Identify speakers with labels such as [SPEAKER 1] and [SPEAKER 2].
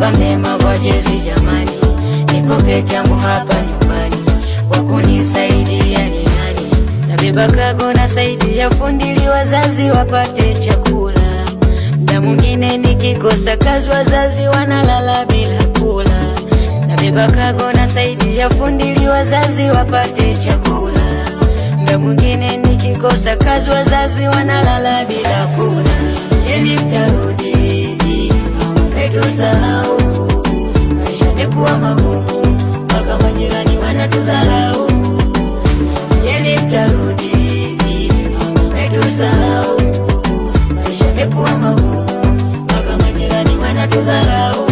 [SPEAKER 1] hapa mema kwa jezi jamani, niko peke yangu hapa nyumbani, wakunisaidia ni nani? Nabeba kago nasaidia fundili wazazi wapate chakula, mda mwingine nikikosa kazi wazazi wanalala bila kula. Nabeba kago nasaidia fundili wazazi wapate chakula, mda mwingine nikikosa kazi wazazi wanalala bila kula. Yeni mtarudi umetusahau, maisha yamekuwa magumu mpaka majirani wanatudharau. Yeni mtarudi umetusahau, maisha yamekuwa magumu mpaka majirani wanatudharau.